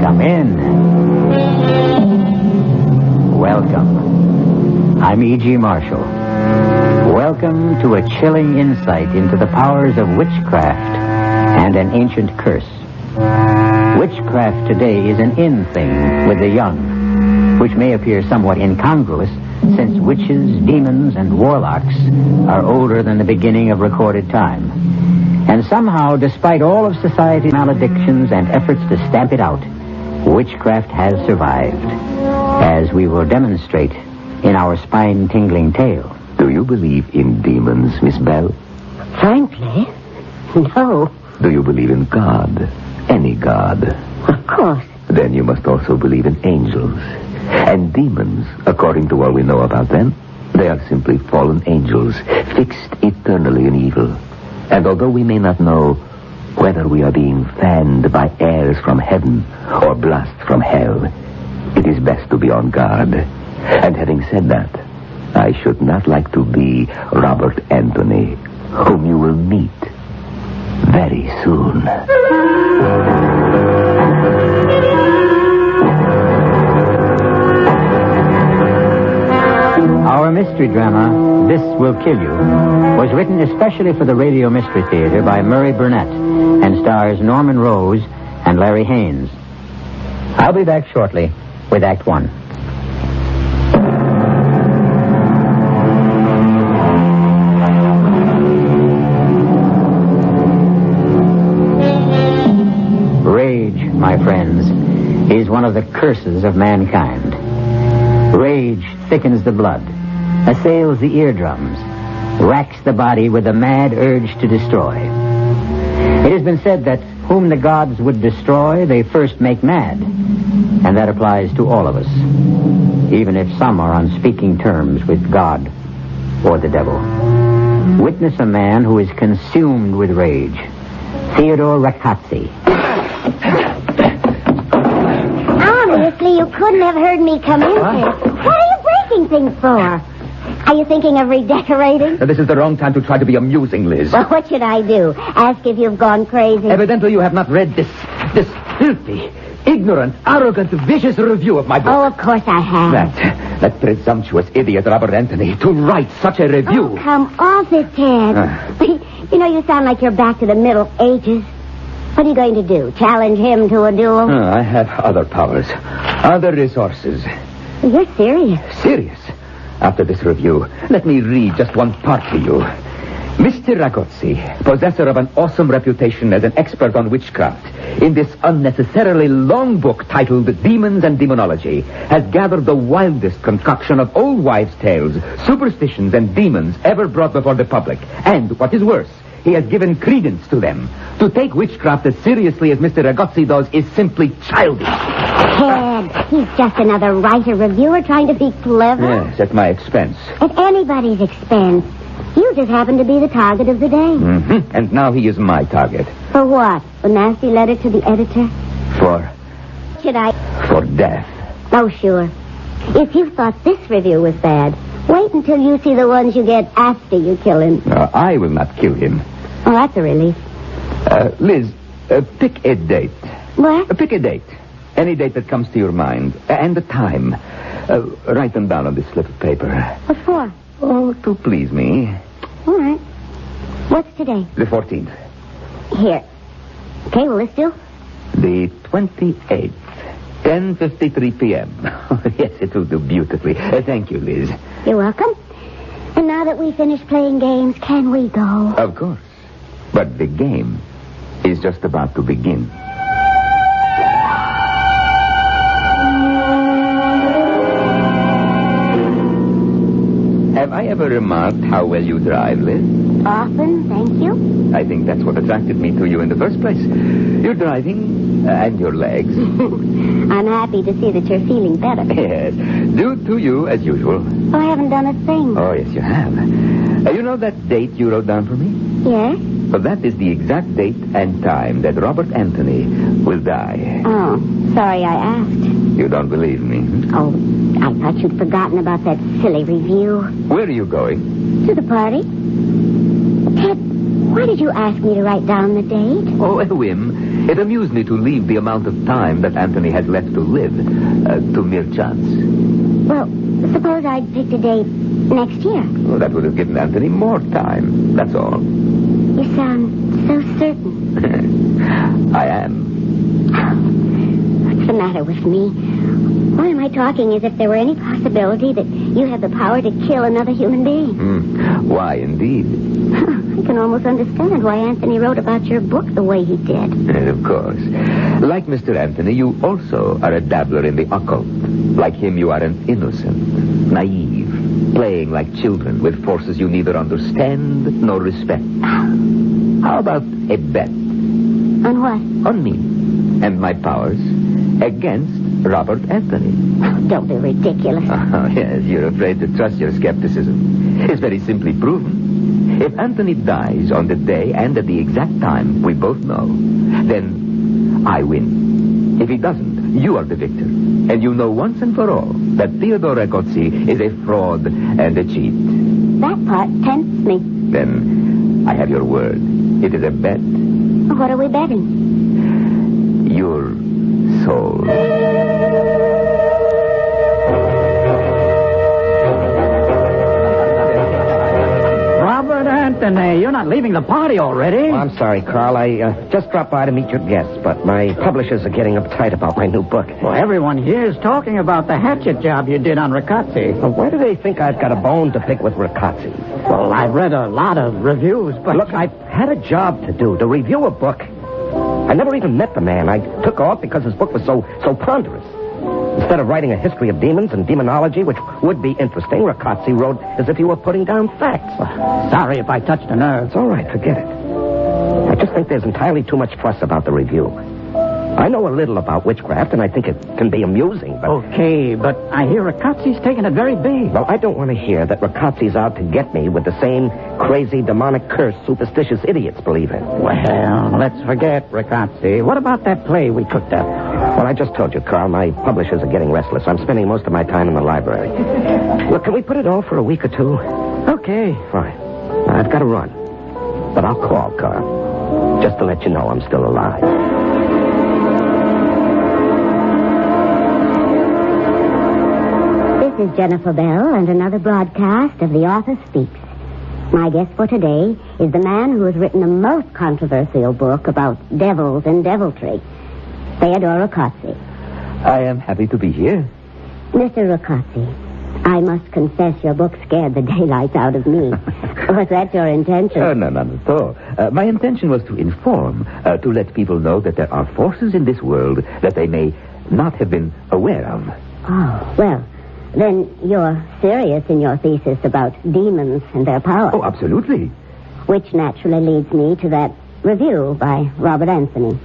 Come in. Welcome. I'm E.G. Marshall. Welcome to a chilling insight into the powers of witchcraft and an ancient curse. Witchcraft today is an in thing with the young, which may appear somewhat incongruous since witches, demons, and warlocks are older than the beginning of recorded time. And somehow, despite all of society's maledictions and efforts to stamp it out, witchcraft has survived, as we will demonstrate in our spine-tingling tale. Do you believe in demons, Miss Bell? Frankly, no. Do you believe in God? Any God? Of course. Then you must also believe in angels. And demons, according to what we know about them, they are simply fallen angels, fixed eternally in evil. And although we may not know whether we are being fanned by airs from heaven or blasts from hell, it is best to be on guard. And having said that, I should not like to be Robert Anthony, whom you will meet very soon. Our mystery drama, This Will Kill You, was written especially for the Radio Mystery Theater by Murray Burnett and stars Norman Rose and Larry Haynes. I'll be back shortly with Act One. Rage, my friends, is one of the curses of mankind. Rage thickens the blood, assails the eardrums, racks the body with a mad urge to destroy. It has been said that whom the gods would destroy, they first make mad. And that applies to all of us, even if some are on speaking terms with God or the devil. Witness a man who is consumed with rage. Theodore Rackazzi. Obviously, you couldn't have heard me come in here. What are you breaking things for? Are you thinking of redecorating? This is the wrong time to try to be amusing, Liz. Well, what should I do? Ask if you've gone crazy? Evidently, you have not read this filthy, ignorant, arrogant, vicious review of my book. Oh, of course I have. That presumptuous idiot, Robert Anthony, to write such a review. Oh, come off it, Ted. You know, you sound like you're back to the Middle Ages. What are you going to do? Challenge him to a duel? I have other powers, other resources. You're serious. Serious? After this review, let me read just one part to you. Mr. Ragozzi, possessor of an awesome reputation as an expert on witchcraft, in this unnecessarily long book titled Demons and Demonology, has gathered the wildest concoction of old wives' tales, superstitions, and demons ever brought before the public. And, what is worse, he has given credence to them. To take witchcraft as seriously as Mr. Ragozzi does is simply childish. Ted, he's just another writer-reviewer trying to be clever. Yes, at my expense. At anybody's expense. You just happen to be the target of the day. Mm-hmm. And now he is my target. For what? A nasty letter to the editor? For death. Oh, sure. If you thought this review was bad, wait until you see the ones you get after you kill him. I will not kill him. Oh, that's a relief. Liz, pick a date. What? Pick a date. Any date that comes to your mind. And the time. Write them down on this slip of paper. What for? Oh, to please me. All right. What's today? The 14th. Here. Okay, well, let's do. The 28th. 10:53 p.m. Yes, it will do beautifully. Thank you, Liz. You're welcome. And now that we finished playing games, can we go? Of course. But the game is just about to begin. Have I ever remarked how well you drive, Liz? Often, thank you. I think that's what attracted me to you in the first place. Your driving and your legs. I'm happy to see that you're feeling better. Yes. Due to you, as usual. Oh, I haven't done a thing. Oh, yes, you have. You know that date you wrote down for me? Yes? Well, that is the exact date and time that Robert Anthony will die. Oh, sorry I asked. You don't believe me? Oh, I thought you'd forgotten about that silly review. Where are you going? To the party. Ted, Why did you ask me to write down the date? Oh, a whim. It amused me to leave the amount of time that Anthony had left to live to mere chance. Well, suppose I'd picked a date next year. Well, that would have given Anthony more time. That's all. You sound so certain. I am. What's the matter with me? Why am I talking as if there were any possibility that you have the power to kill another human being? Why, indeed. I can almost understand why Anthony wrote about your book the way he did. And of course. Like Mr. Anthony, you also are a dabbler in the occult. Like him, you are an innocent, naive, playing like children with forces you neither understand nor respect. How about a bet? On what? On me and my powers against Robert Anthony. Don't be ridiculous. Oh, yes, you're afraid to trust your skepticism. It's very simply proven. If Anthony dies on the day and at the exact time we both know, then I win. If he doesn't, you are the victor. And you know once and for all that Theodore Ragozzi is a fraud and a cheat. That part tempts me. Then I have your word. It is a bet. What are we betting? Your soul. Robert Anthony, you're not leaving the party already. Well, I'm sorry, Carl. I just dropped by to meet your guests, but my publishers are getting uptight about my new book. Well, everyone here is talking about the hatchet job you did on Ragozzi. Well, why do they think I've got a bone to pick with Ragozzi? Well, I've read a lot of reviews, but... Look, I've had a job to do, to review a book. I never even met the man. I took off because his book was so ponderous. Instead of writing a history of demons and demonology, which would be interesting, Ragozzi wrote as if he were putting down facts. Sorry if I touched a nerve. It's all right, forget it. I just think there's entirely too much fuss about the review. I know a little about witchcraft, and I think it can be amusing, but... Okay, but I hear Ragozzi's taking it very big. Well, I don't want to hear that Ragozzi's out to get me with the same crazy, demonic curse superstitious idiots believe in. Well, let's forget Ragozzi. What about that play we cooked up? Well, I just told you, Carl, my publishers are getting restless. I'm spending most of my time in the library. Look, can we put it off for a week or two? Okay. Fine. I've got to run. But I'll call, Carl. Just to let you know I'm still alive. This is Jennifer Bell and another broadcast of The Author Speaks. My guest for today is the man who has written the most controversial book about devils and deviltry, Theodore Ragozzi. I am happy to be here. Mr. Ragozzi, I must confess your book scared the daylights out of me. Was that your intention? No, not at all. My intention was to inform, to let people know that there are forces in this world that they may not have been aware of. Oh, well, then you're serious in your thesis about demons and their power. Oh, absolutely. Which naturally leads me to that review by Robert Anthony.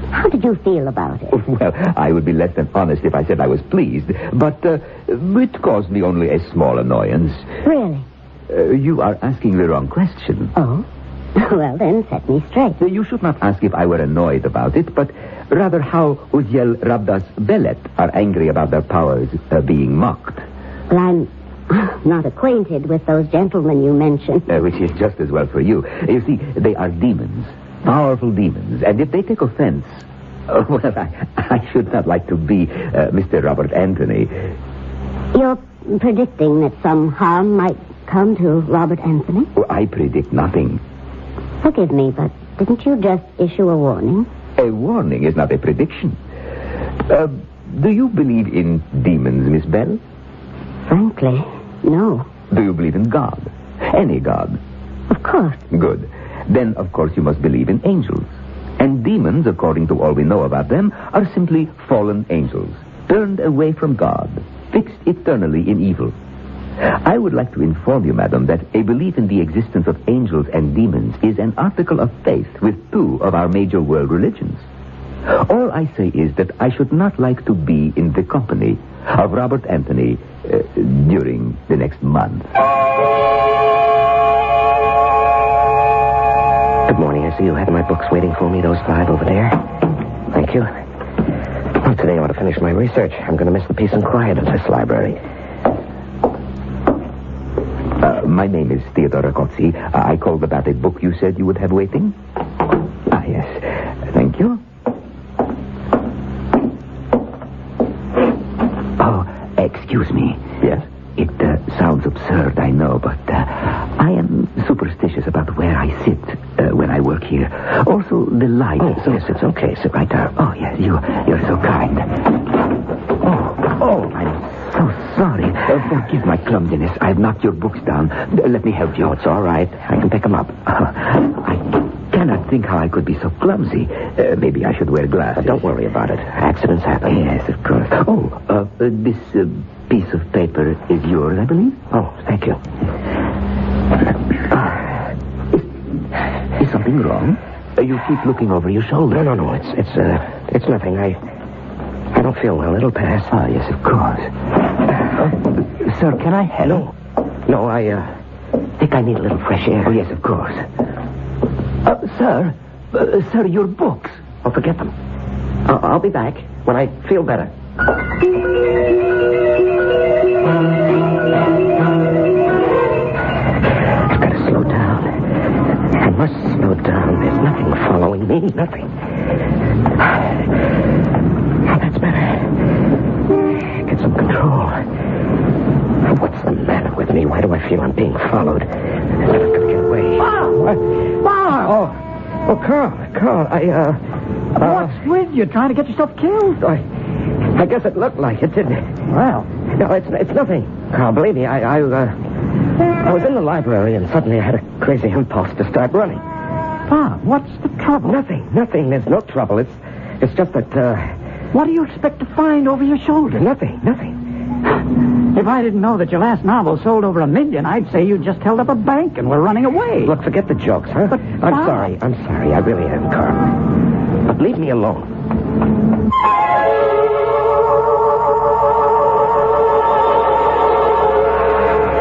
How did you feel about it? Well, I would be less than honest if I said I was pleased, but it caused me only a small annoyance. Really? You are asking the wrong question. Oh? Well, then, set me straight. You should not ask if I were annoyed about it, but rather how Uziel Rabdas Belet are angry about their powers being mocked. Well, I'm not acquainted with those gentlemen you mentioned. Which is just as well for you. You see, they are demons, powerful demons, and if they take offense... well, I should not like to be Mr. Robert Anthony. You're predicting that some harm might come to Robert Anthony? Oh, I predict nothing. Forgive me, but didn't you just issue a warning? A warning is not a prediction. Do you believe in demons, Miss Bell? Frankly, no. Do you believe in God? Any God? Of course. Good. Then, of course, you must believe in angels. And demons, according to all we know about them, are simply fallen angels, turned away from God, fixed eternally in evil. I would like to inform you, madam, that a belief in the existence of angels and demons is an article of faith with two of our major world religions. All I say is that I should not like to be in the company of Robert Anthony during the next month. Good morning. I see you have my books waiting for me, those 5 over there. Thank you. Well, today I ought to finish my research. I'm going to miss the peace and quiet of this library. My name is Theodore Ragozzi. I called about a book you said you would have waiting. Ah, yes. Thank you. Oh, excuse me. Yes? It sounds absurd, I know, but I am superstitious about where I sit when I work here. Also, the light. Oh, yes, it's okay. Sit right there. Oh, yes, you're so kind. Oh, I'm so sorry. Forgive my clumsiness. I've knocked your books down. Let me help you. Oh, it's all right. I can pick them up. I cannot think how I could be so clumsy. Maybe I should wear glasses. Don't worry about it. Accidents happen. Yes, of course. Oh, this piece of paper is yours, I believe? Oh, thank you. Is something wrong? You keep looking over your shoulder. No. It's nothing. I don't feel well. It'll pass. Ah, yes, of course. Sir, can I help? No, I think I need a little fresh air. Oh, yes, of course. Sir, your books. Oh, forget them. I'll be back when I feel better. I've got to slow down. I must slow down. There's nothing following me. Nothing. Oh, that's better. Get some control. What's the matter with me? Why do I feel I'm being followed? I'm never going to get away. Oh, Carl, What's with you? Trying to get yourself killed? I guess it looked like it, didn't it? Well, No, it's nothing. Carl, believe me, I was in the library and suddenly I had a crazy impulse to start running. what's the trouble? Nothing. There's no trouble. It's just that, What do you expect to find over your shoulder? Nothing. If I didn't know that your last novel sold over 1 million, I'd say you just held up a bank and were running away. Look, forget the jokes, huh? But, I'm sorry. I really am, Carl. But leave me alone.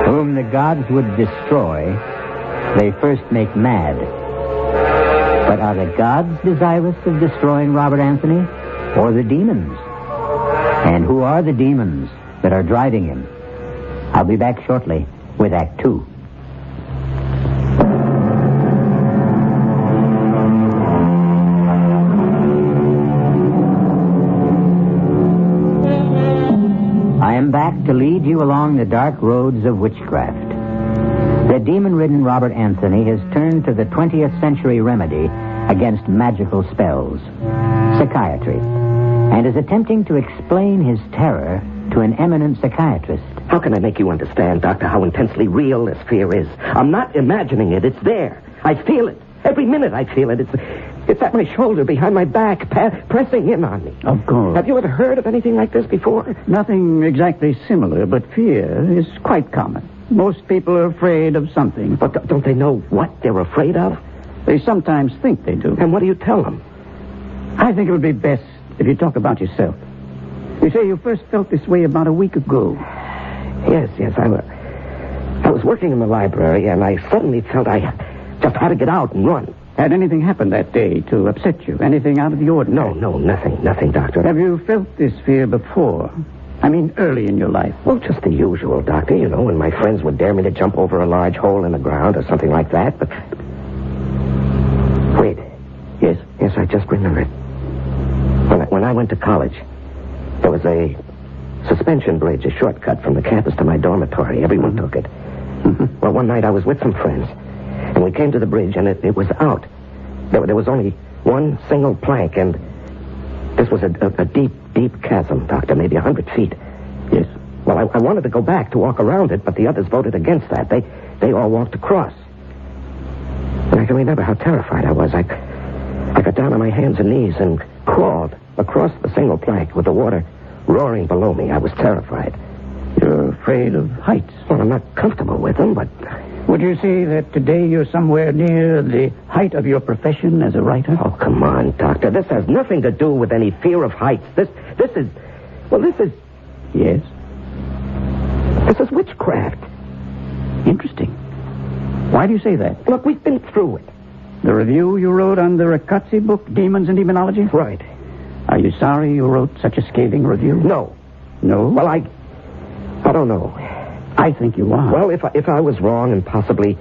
Whom the gods would destroy, they first make mad. But are the gods desirous of destroying Robert Anthony, or the demons? And who are the demons that are driving him? I'll be back shortly with Act 2. I am back to lead you along the dark roads of witchcraft. The demon-ridden Robert Anthony has turned to the 20th century remedy against magical spells, psychiatry, and is attempting to explain his terror to an eminent psychiatrist. How can I make you understand, Doctor, how intensely real this fear is? I'm not imagining it. It's there. I feel it. Every minute I feel it. It's at my shoulder, behind my back, pressing in on me. Of course. Have you ever heard of anything like this before? Nothing exactly similar, but fear is quite common. Most people are afraid of something. But don't they know what they're afraid of? They sometimes think they do. And what do you tell them? I think it would be best if you talk about yourself. You say you first felt this way about a week ago. Yes. I was working in the library, and I suddenly felt I just had to get out and run. Had anything happened that day to upset you? Anything out of the ordinary? No, nothing, Doctor. Have you felt this fear before? I mean, early in your life. Well, just the usual, Doctor. You know, when my friends would dare me to jump over a large hole in the ground or something like that. But wait. Yes, I just remembered. When I went to college, there was a suspension bridge, a shortcut from the campus to my dormitory. Everyone took it. Well, one night I was with some friends, and we came to the bridge, and it was out. There was only one single plank, and this was a deep chasm, Doctor, maybe 100 feet. Yes. Well, I wanted to go back to walk around it, but the others voted against that. They all walked across. And I can remember how terrified I was. I got down on my hands and knees and crawled across the single plank with the water roaring below me. I was terrified. You're afraid of heights? Well, I'm not comfortable with them, but... Would you say that today you're somewhere near the height of your profession as a writer? Oh, come on, Doctor. This has nothing to do with any fear of heights. This is... Yes? This is witchcraft. Interesting. Why do you say that? Look, we've been through it. The review you wrote on the Ragozzi book, Demons and Demonology? Right. Are you sorry you wrote such a scathing review? No. No? Well, I don't know. I think you are. Well, if I was wrong, and possibly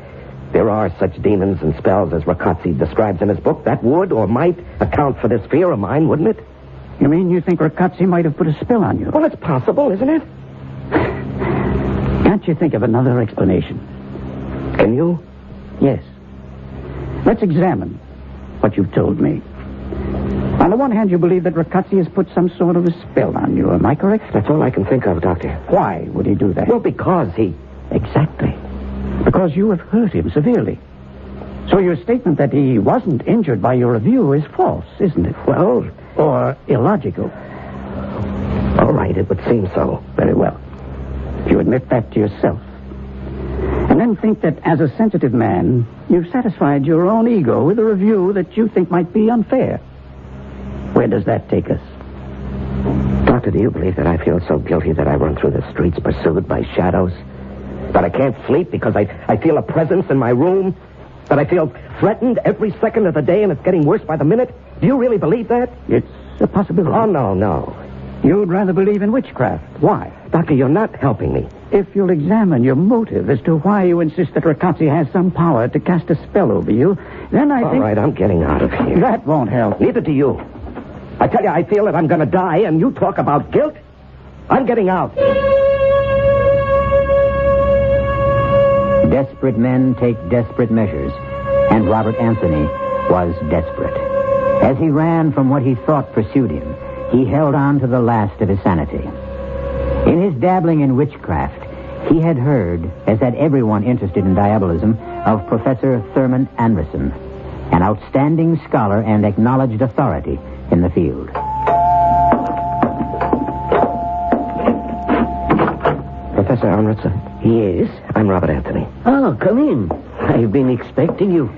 there are such demons and spells as Riccozzi describes in his book, that would or might account for this fear of mine, wouldn't it? You mean you think Riccozzi might have put a spell on you? Well, it's possible, isn't it? Can't you think of another explanation? Can you? Yes. Let's examine what you've told me. On the one hand, you believe that Riccozzi has put some sort of a spell on you. Am I correct? That's all I can think of, Doctor. Why would he do that? Well, because he... Exactly. Because you have hurt him severely. So your statement that he wasn't injured by your review is false, isn't it? Well... Or illogical. All right, it would seem so. Very well. If you admit that to yourself. And then think that as a sensitive man, you've satisfied your own ego with a review that you think might be unfair. Where does that take us? Doctor, do you believe that I feel so guilty that I run through the streets pursued by shadows? That I can't sleep because I feel a presence in my room? That I feel threatened every second of the day and it's getting worse by the minute? Do you really believe that? It's a possibility. Oh, no. You'd rather believe in witchcraft. Why? Doctor, you're not helping me. If you'll examine your motive as to why you insist that Riccozzi has some power to cast a spell over you, then I think... All right, I'm getting out of here. That won't help. Neither do you. I tell you, I feel that I'm going to die, and you talk about guilt? I'm getting out. Desperate men take desperate measures, and Robert Anthony was desperate. As he ran from what he thought pursued him, he held on to the last of his sanity. In his dabbling in witchcraft, he had heard, as had everyone interested in diabolism, of Professor Thurman Anderson, an outstanding scholar and acknowledged authority in the field. Professor Anderson? Yes? I'm Robert Anthony. Oh, come in. I've been expecting you.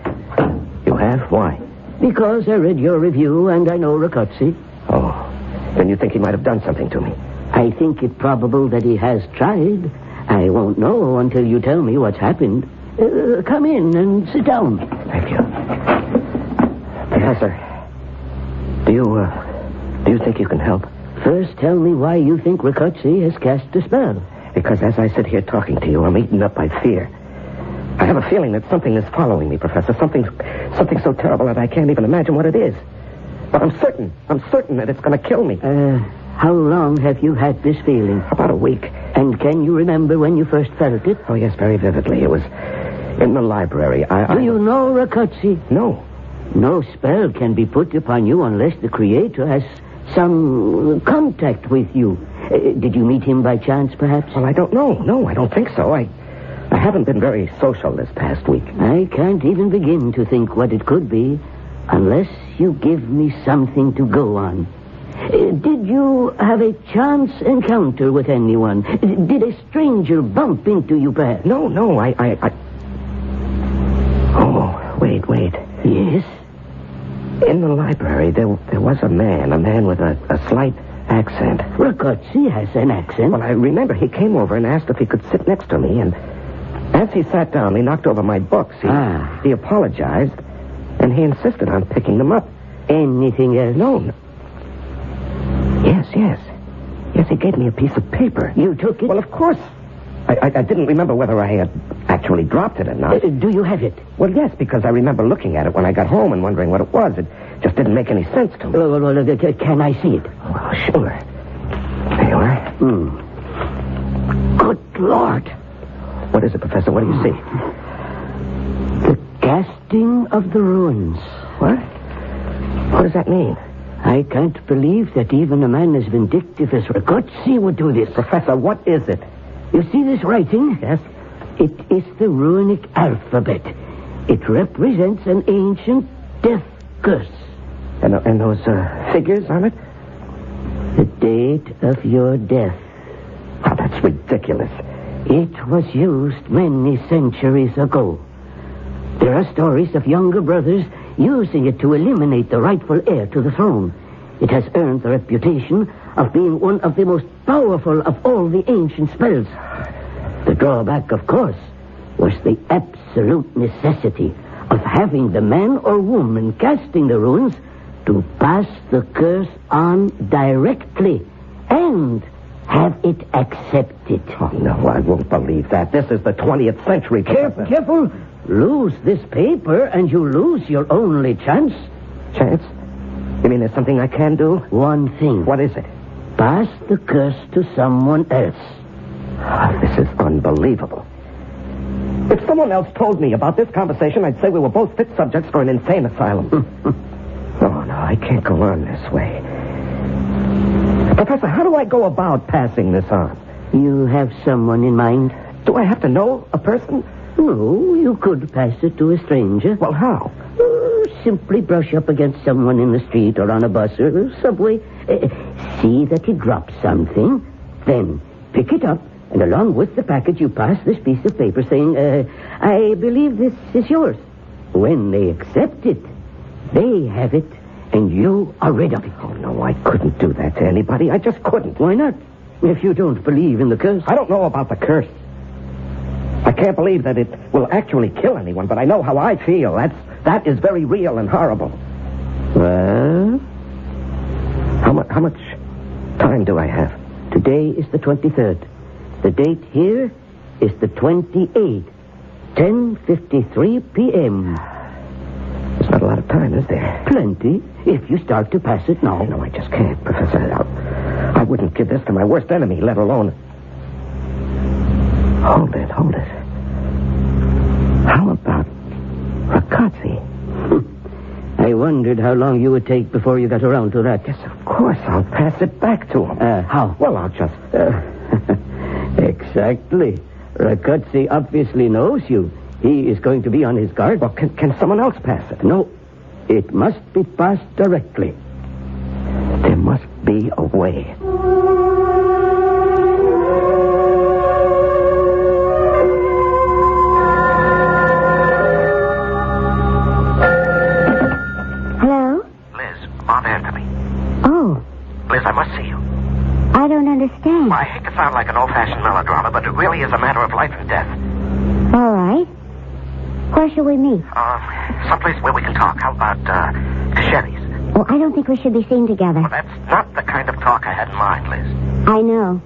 You have? Why? Because I read your review and I know Riccozzi. Oh, then you think he might have done something to me? I think it probable that he has tried. I won't know until you tell me what's happened. Come in and sit down. Thank you. Professor, do you think you can help? First, tell me why you think Riccozzi has cast a spell. Because as I sit here talking to you, I'm eaten up by fear. I have a feeling that something is following me, Professor. Something so terrible that I can't even imagine what it is. But I'm certain that it's going to kill me. How long have you had this feeling? About a week. And can you remember when you first felt it? Oh, yes, very vividly. It was in the library. Do you know Riccozzi? No. No spell can be put upon you unless the Creator has some contact with you. Did you meet him by chance, perhaps? Well, I don't know. No, I don't think so. I haven't been very social this past week. I can't even begin to think what it could be unless you give me something to go on. Did you have a chance encounter with anyone? Did a stranger bump into you, perhaps? No, Oh, wait. Yes? In the library, there was a man with a slight accent. Riccozzi has an accent. Well, I remember he came over and asked if he could sit next to me, and as he sat down, he knocked over my books. He apologized, and he insisted on picking them up. Anything else? No. Yes, he gave me a piece of paper. You took it? Well, of course. I didn't remember whether I had actually dropped it or not. Do you have it? Well, yes, because I remember looking at it when I got home and wondering what it was. It just didn't make any sense to me. Well, can I see it? Well, sure. There you are. Good Lord. What is it, Professor? What do you see? The casting of the runes. What? What does that mean? I can't believe that even a man as vindictive as Riccozzi would do this. Professor, what is it? You see this writing? Yes. It is the runic alphabet. It represents an ancient death curse. And those figures on it? The date of your death. Oh, that's ridiculous. It was used many centuries ago. There are stories of younger brothers using it to eliminate the rightful heir to the throne. It has earned the reputation of being one of the most powerful of all the ancient spells. The drawback, of course, was the absolute necessity of having the man or woman casting the runes to pass the curse on directly and have it accepted. Oh, no, I won't believe that. This is the 20th century. Careful. Lose this paper and you lose your only chance. Chance? You mean there's something I can do? One thing. What is it? Pass the curse to someone else. Oh, this is unbelievable. If someone else told me about this conversation, I'd say we were both fit subjects for an insane asylum. Oh, no, I can't go on this way. Professor, how do I go about passing this on? You have someone in mind? Do I have to know a person? No, you could pass it to a stranger. Well, how? Simply brush up against someone in the street or on a bus or subway. See that he drops something. Then pick it up, and along with the package, you pass this piece of paper saying, I believe this is yours. When they accept it, they have it, and you are rid of it. Oh, no, I couldn't do that to anybody. I just couldn't. Why not? If you don't believe in the curse. I don't know about the curse. I can't believe that it will actually kill anyone, but I know how I feel. That is very real and horrible. Well? How much time do I have? Today is the 23rd. The date here is the 28th. 10:53 p.m. There's not a lot of time, is there? Plenty, if you start to pass it now. No, I just can't, Professor. I wouldn't give this to my worst enemy, let alone... Hold it. How about Ragazzi? I wondered how long you would take before you got around to that. Yes, of course. I'll pass it back to him. How? Well, I'll just... Exactly. Ragazzi obviously knows you. He is going to be on his guard. Well, can someone else pass it? No. It must be passed directly. There must be a way. Liz, I must see you. I don't understand. Well, I hate to sound like an old-fashioned melodrama, but it really is a matter of life and death. All right. Where shall we meet? Someplace where we can talk. How about, Sherry's? Oh, I don't think we should be seen together. Well, that's not the kind of talk I had in mind, Liz. I know.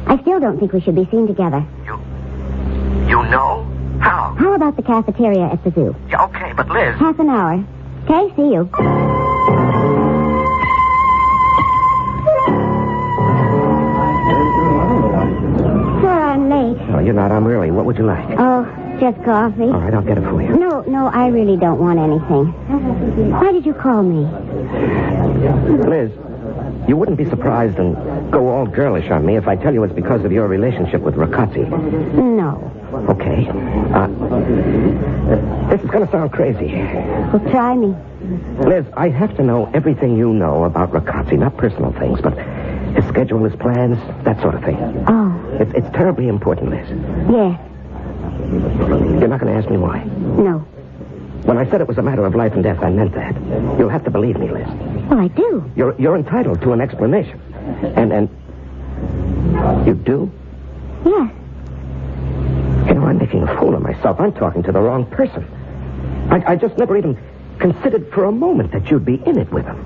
I still don't think we should be seen together. You know? How? How about the cafeteria at the zoo? Yeah, okay, but Liz... Half an hour. Okay, see you. No, you're not. I'm early. What would you like? Oh, just coffee. All right, I'll get it for you. No, I really don't want anything. Why did you call me? Liz, you wouldn't be surprised and go all girlish on me if I tell you it's because of your relationship with Ragazzi. No. Okay. This is going to sound crazy. Well, try me. Liz, I have to know everything you know about Ragazzi. Not personal things, but his schedule, his plans, that sort of thing. Oh. It's terribly important, Liz. Yes. You're not going to ask me why? No. When I said it was a matter of life and death, I meant that. You'll have to believe me, Liz. Well, I do. You're entitled to an explanation. And you do? Yes. You know, I'm making a fool of myself. I'm talking to the wrong person. I just never even considered for a moment that you'd be in it with him.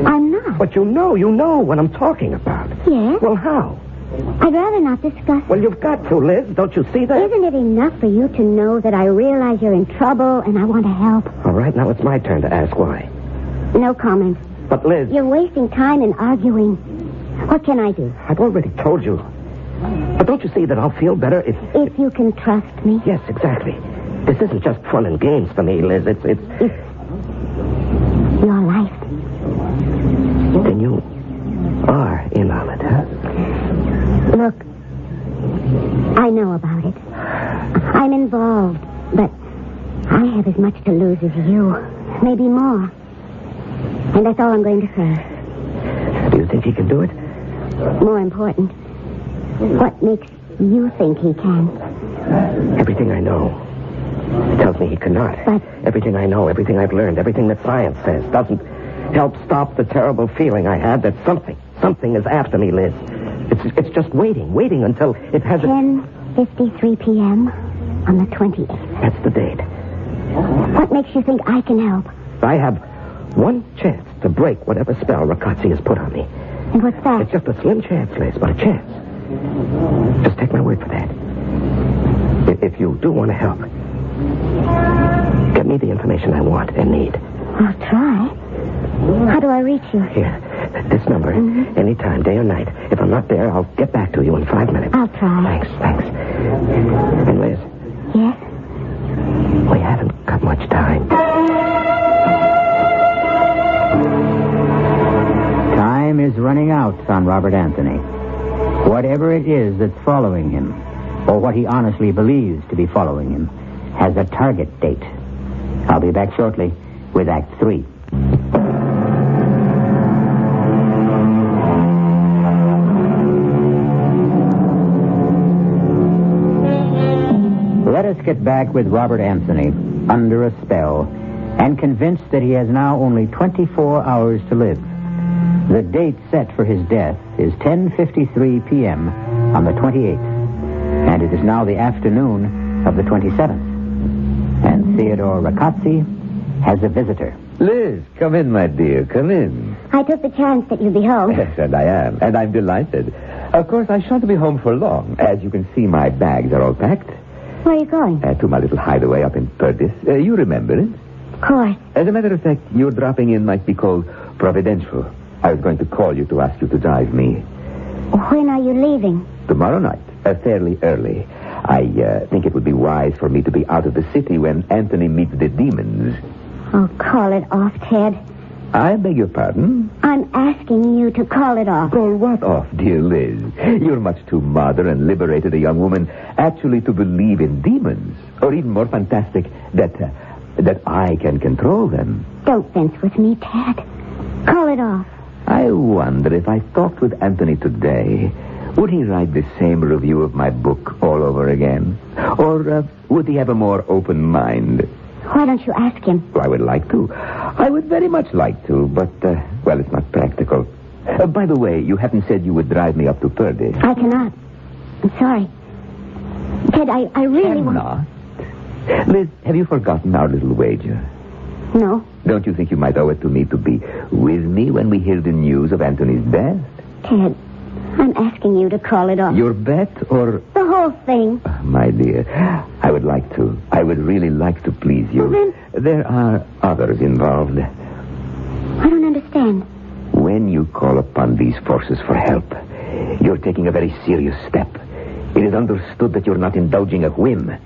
I'm not. But you know what I'm talking about. Yes. Well, how? I'd rather not discuss. Well, you've got to, Liz. Don't you see that? Isn't it enough for you to know that I realize you're in trouble and I want to help? All right, now it's my turn to ask why. No comment. But, Liz... You're wasting time in arguing. What can I do? I've already told you. But don't you see that I'll feel better if... If you can trust me? Yes, exactly. This isn't just fun and games for me, Liz. It's your life. Then you are in on it, huh? Look, I know about it. I'm involved, but I have as much to lose as you. Maybe more. And that's all I'm going to say. Do you think he can do it? More important, what makes you think he can? Everything I know tells me he cannot. But... Everything I know, everything I've learned, everything that science says doesn't help stop the terrible feeling I have that something is after me, Liz. It's just waiting until it has 10:53 p.m. on the 28th. That's the date. What makes you think I can help? I have one chance to break whatever spell Ragazzi has put on me. And what's that? It's just a slim chance, Liz, but a chance. Just take my word for that. If you do want to help, get me the information I want and need. I'll try. How do I reach you? Here, this number, anytime, day or night. If I'm not there, I'll get back to you in 5 minutes. I'll try. Thanks. And Liz. Yes? We haven't got much time. Time is running out on Robert Anthony. Whatever it is that's following him, or what he honestly believes to be following him, has a target date. I'll be back shortly with Act 3. Let us get back with Robert Anthony, under a spell, and convinced that he has now only 24 hours to live. The date set for his death is 10:53 p.m. on the 28th, and it is now the afternoon of the 27th. And Theodore Ricazzi has a visitor. Liz, come in, my dear, come in. I took the chance that you'd be home. Yes, and I am, and I'm delighted. Of course, I shan't be home for long. As you can see, my bags are all packed. Where are you going? To my little hideaway up in Perdis. You remember it? Of course. As a matter of fact, your dropping in might be called providential. I was going to call you to ask you to drive me. When are you leaving? Tomorrow night, fairly early. I think it would be wise for me to be out of the city when Anthony meets the demons. Oh, call it off, Ted. I beg your pardon? I'm asking you to call it off. Call what off, dear Liz? You're much too modern and liberated a young woman actually to believe in demons. Or even more fantastic, that I can control them. Don't fence with me, Ted. Call it off. I wonder if I talked with Anthony today, would he write the same review of my book all over again? Or would he have a more open mind? Why don't you ask him? I would like to. I would very much like to, but, well, it's not practical. By the way, you haven't said you would drive me up to Purdy. I cannot. I'm sorry. Ted, I really cannot? Liz, have you forgotten our little wager? No. Don't you think you might owe it to me to be with me when we hear the news of Anthony's death? Ted, I'm asking you to call it off. Your bet or... The whole thing. My dear, I would like to. I would really like to please you. Well, then... There are others involved. I don't understand. When you call upon these forces for help, you're taking a very serious step. It is understood that you're not indulging a whim.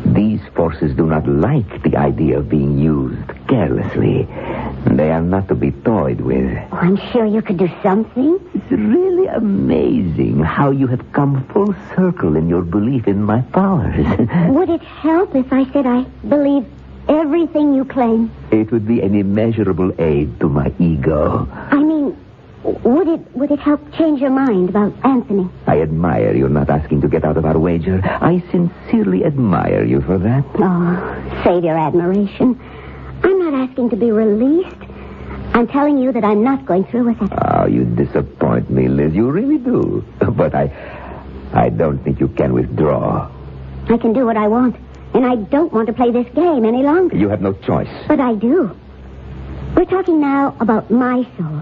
These forces do not like the idea of being used carelessly. They are not to be toyed with. Oh, I'm sure you could do something. It's really amazing how you have come full circle in your belief in my powers. Would it help if I said I believe everything you claim? It would be an immeasurable aid to my ego. I mean, would it help change your mind about Anthony? I admire your not asking to get out of our wager. I sincerely admire you for that. Oh, save your admiration. I'm not asking to be released. I'm telling you that I'm not going through with it. Oh, you disappoint me, Liz. You really do. But I don't think you can withdraw. I can do what I want. And I don't want to play this game any longer. You have no choice. But I do. We're talking now about my soul.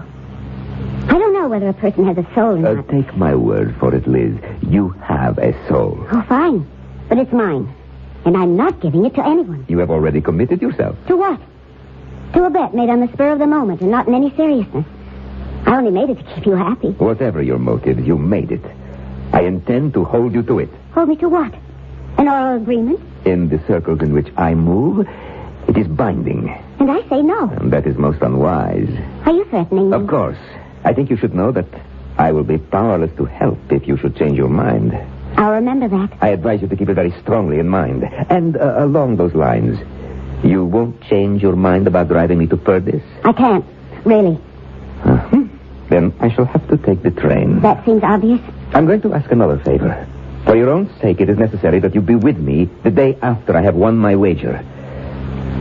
I don't know whether a person has a soul or not. Take my word for it, Liz. You have a soul. Oh, fine. But it's mine. And I'm not giving it to anyone. You have already committed yourself. To what? To a bet made on the spur of the moment and not in any seriousness. I only made it to keep you happy. Whatever your motive, you made it. I intend to hold you to it. Hold me to what? An oral agreement? In the circles in which I move, it is binding. And I say no. And that is most unwise. Are you threatening me? Of course. I think you should know that I will be powerless to help if you should change your mind. I'll remember that. I advise you to keep it very strongly in mind. And along those lines, you won't change your mind about driving me to Perdis? I can't, really. Then I shall have to take the train. That seems obvious. I'm going to ask another favor. For your own sake, it is necessary that you be with me the day after I have won my wager.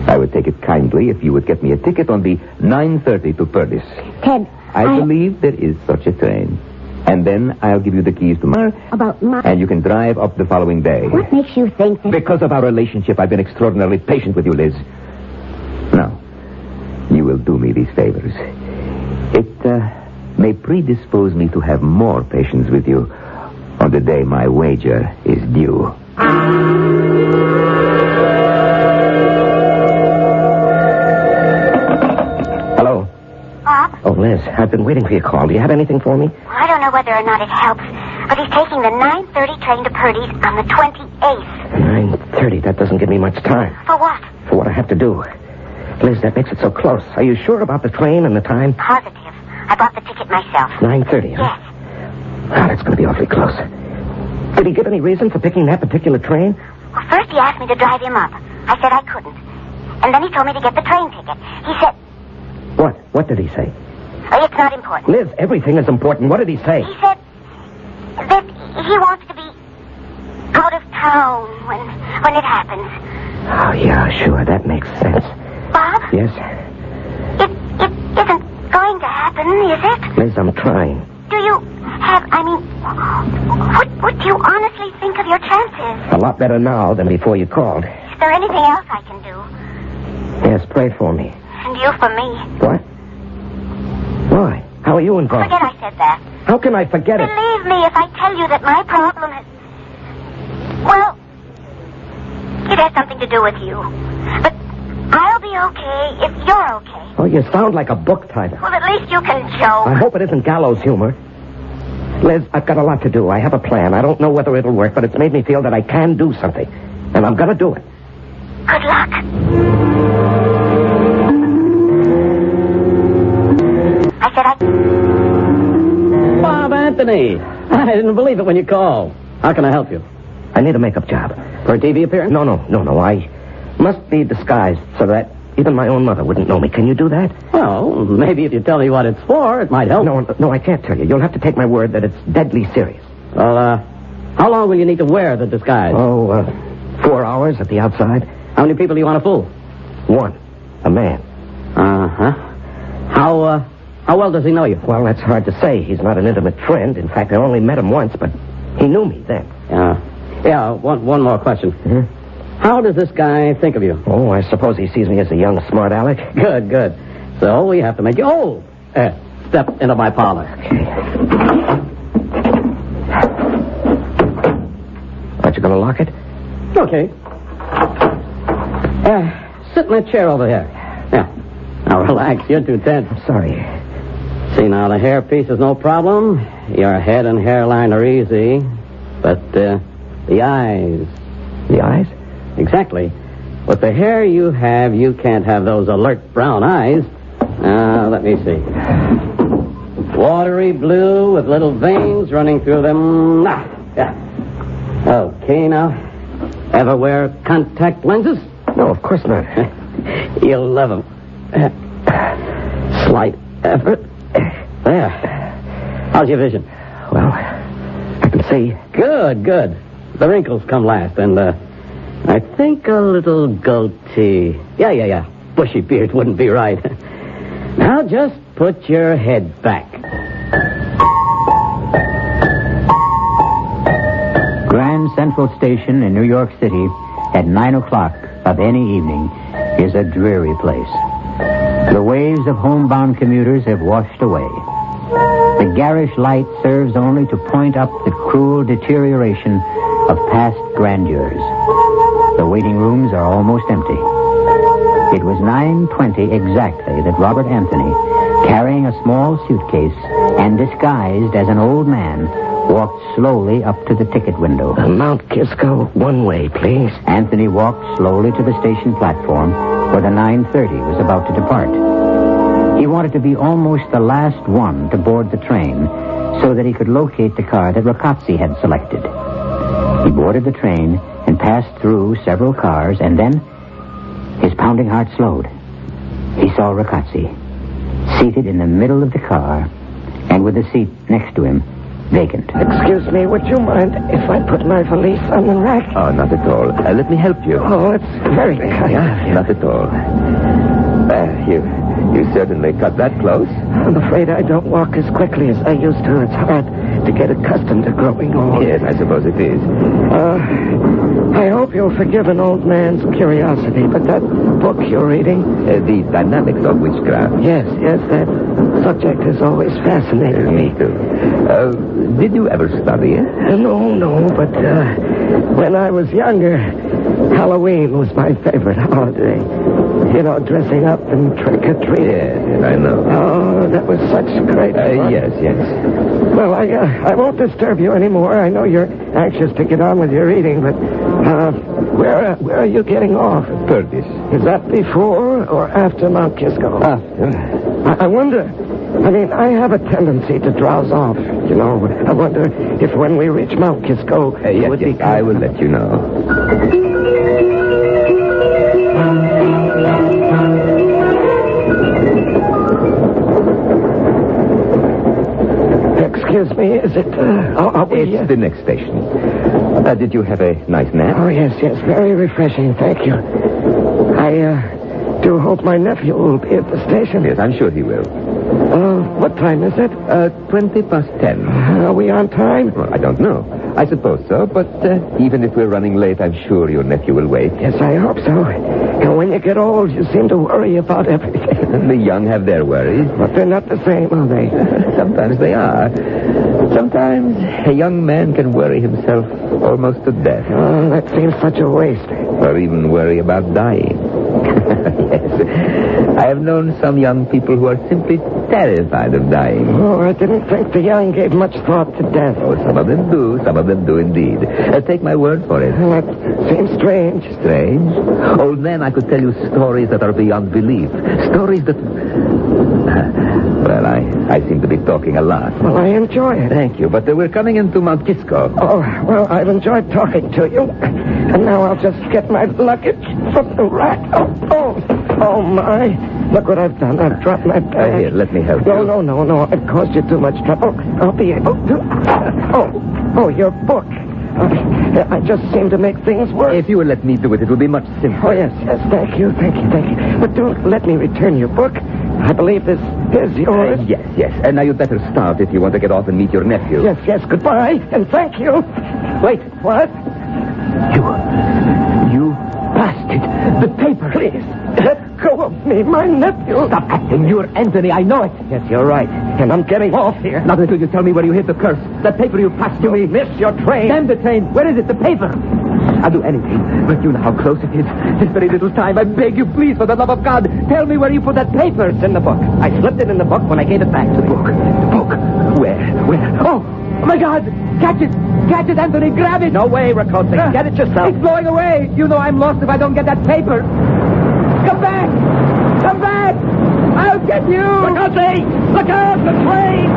I would take it kindly if you would get me a ticket on the 9:30 to Perdis. Ted, I believe there is such a train. And then I'll give you the keys tomorrow. About my... And you can drive up the following day. What makes you think that... Because of our relationship, I've been extraordinarily patient with you, Liz. Now, you will do me these favors. It may predispose me to have more patience with you on the day my wager is due. Hello? Bob? Oh, Liz, I've been waiting for your call. Do you have anything for me? Well, I don't know whether or not it helps, but he's taking the 9:30 train to Purdy's on the 28th. 9:30. That doesn't give me much time. For what? For what I have to do. Liz, that makes it so close. Are you sure about the train and the time? Positive. I bought the ticket myself. 9:30, huh? Yes. Ah, that's going to be awfully close. Did he give any reason for picking that particular train? Well, first he asked me to drive him up. I said I couldn't. And then he told me to get the train ticket. He said... What? What did he say? Oh, it's not important. Liz, everything is important. What did he say? He said that he wants to be out of town when it happens. Oh, yeah, sure. That makes sense. Bob? Yes? It isn't going to happen, is it? Liz, I'm trying. Do you have, what do you honestly think of your chances? A lot better now than before you called. Is there anything else I can do? Yes, pray for me. And you for me. What? Why? How are you involved? Forget I said that. How can I forget it? Believe me if I tell you that my problem has... Well, it has something to do with you. But I'll be okay if you're okay. Oh, you sound like a book title. Well, at least you can joke. I hope it isn't gallows humor. Liz, I've got a lot to do. I have a plan. I don't know whether it'll work, but it's made me feel that I can do something. And I'm going to do it. Good luck. I said Bob Anthony. I didn't believe it when you called. How can I help you? I need a makeup job. For a TV appearance? No. I must be disguised so that even my own mother wouldn't know me. Can you do that? Well, maybe if you tell me what it's for, it might help. No, I can't tell you. You'll have to take my word that it's deadly serious. Well, how long will you need to wear the disguise? 4 hours at the outside. How many people do you want to fool? One. A man. Uh-huh. How well does he know you? Well, that's hard to say. He's not an intimate friend. In fact, I only met him once, but he knew me then. One more question. Mm-hmm. How does this guy think of you? Oh, I suppose he sees me as a young, smart aleck. Good. So we have to make you old. Step into my parlor. Aren't you going to lock it? Okay. Sit in that chair over there. Yeah. Now relax. You're too tense. I'm sorry. See, now the hairpiece is no problem. Your head and hairline are easy. But the eyes. The eyes? Exactly. With the hair you have, you can't have those alert brown eyes. Let me see. Watery blue with little veins running through them. Yeah. Okay, now. Ever wear contact lenses? No, of course not. You'll love them. Slight effort. There. How's your vision? Well, I can see. Good. The wrinkles come last, and I think a little goatee. Yeah. Bushy beard wouldn't be right. Now just put your head back. Grand Central Station in New York City at 9 o'clock of any evening is a dreary place. The waves of homebound commuters have washed away. The garish light serves only to point up the cruel deterioration of past grandeurs. The waiting rooms are almost empty. It was 9:20 exactly that Robert Anthony, carrying a small suitcase and disguised as an old man, walked slowly up to the ticket window. Mount Kisco, one way, please. Anthony walked slowly to the station platform where the 9:30 was about to depart. He wanted to be almost the last one to board the train so that he could locate the car that Rocazzi had selected. He boarded the train and passed through several cars, and then his pounding heart slowed. He saw Rocazzi, seated in the middle of the car, and with the seat next to him vacant. Excuse me, would you mind if I put my valise on the rack? Oh, not at all. Let me help you. Oh, it's very kind of you. Not at all. You certainly cut that close. I'm afraid I don't walk as quickly as I used to. It's to get accustomed to growing old. Yes, I suppose it is. I hope you'll forgive an old man's curiosity, but that book you're reading... The Dynamics of Witchcraft. Yes, that subject has always fascinated me. Me too. Did you ever study it? No, but when I was younger, Halloween was my favorite holiday. You know, dressing up and trick-or-treating. Yes, I know. Oh, that was such great fun. Yes. Well, I won't disturb you anymore. I know you're anxious to get on with your reading, but where are you getting off? Purdish. Is that before or after Mount Kisco? After. I wonder. I mean, I have a tendency to drowse off. You know, I wonder if when we reach Mount Kisco... Yes, I will let you know. Excuse me, is it... It's the next station. Did you have a nice nap? Oh, yes, very refreshing, thank you. I do hope my nephew will be at the station. Yes, I'm sure he will. What time is it? 10:20. Are we on time? Well, I don't know. I suppose so, but even if we're running late, I'm sure your nephew will wait. Yes, I hope so. And when you get old, you seem to worry about everything. The young have their worries. But they're not the same, are they? Sometimes they are. Sometimes a young man can worry himself almost to death. Oh, that seems such a waste. Or even worry about dying. Yes. I have known some young people who are simply terrified of dying. Oh, I didn't think the young gave much thought to death. Oh, some of them do. Some of them do indeed. Take my word for it. That seems strange. Strange? Old man, I could tell you stories that are beyond belief. Stories that... Well, I seem to be talking a lot. Well, I enjoy it. Thank you, but we're coming into Mount Kisco. Oh, well, I've enjoyed talking to you. And now I'll just get my luggage from the rack. Oh, my. Look what I've done. I've dropped my bag. Here, let me help you. No. I've caused you too much trouble. I'll be able to... Oh, your book. I just seem to make things worse. If you will let me do it, it will be much simpler. Oh, yes. Thank you. But don't let me return your book. I believe this is yours. Yes. And now you'd better start if you want to get off and meet your nephew. Yes. Goodbye, and thank you. Wait, what? You bastard. The paper. Please, let go of me, my nephew. Stop acting. You're Anthony. I know it. Yes, you're right. And I'm getting off here. Not until you tell me where you hid the curse. That paper you passed to me. Miss your train. Damn the train. Where is it? The paper. I'll do anything, but you know how close it is. This very little time. I beg you, please, for the love of God, tell me where you put that paper. It's in the book. I slipped it in the book when I gave it back. The book. Where? Oh, my God. Catch it, Anthony. Grab it. No way, Riccozzi. Get it yourself. It's blowing away. You know I'm lost if I don't get that paper. Come back. I'll get you. Riccozzi, look out, the train.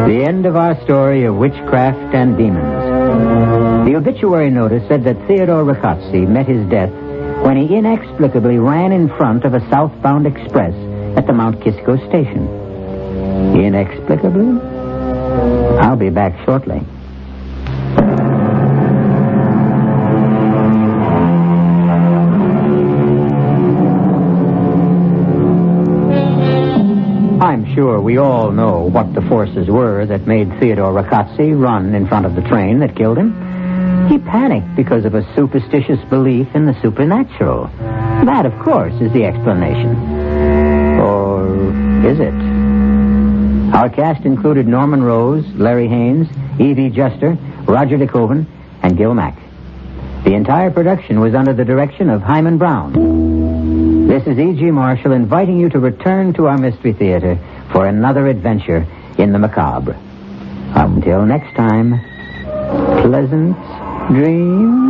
The end of our story of witchcraft and demons. The obituary notice said that Theodore Riccozzi met his death when he inexplicably ran in front of a southbound express at the Mount Kisco station. Inexplicably? I'll be back shortly. I'm sure we all know what the forces were that made Theodore Riccozzi run in front of the train that killed him. He panicked because of a superstitious belief in the supernatural. That, of course, is the explanation. Or is it? Our cast included Norman Rose, Larry Haynes, Evie Juster, Roger DeKoven, and Gil Mack. The entire production was under the direction of Hyman Brown. This is E.G. Marshall inviting you to return to our Mystery Theater for another adventure in the macabre. Until next time, pleasant dreams.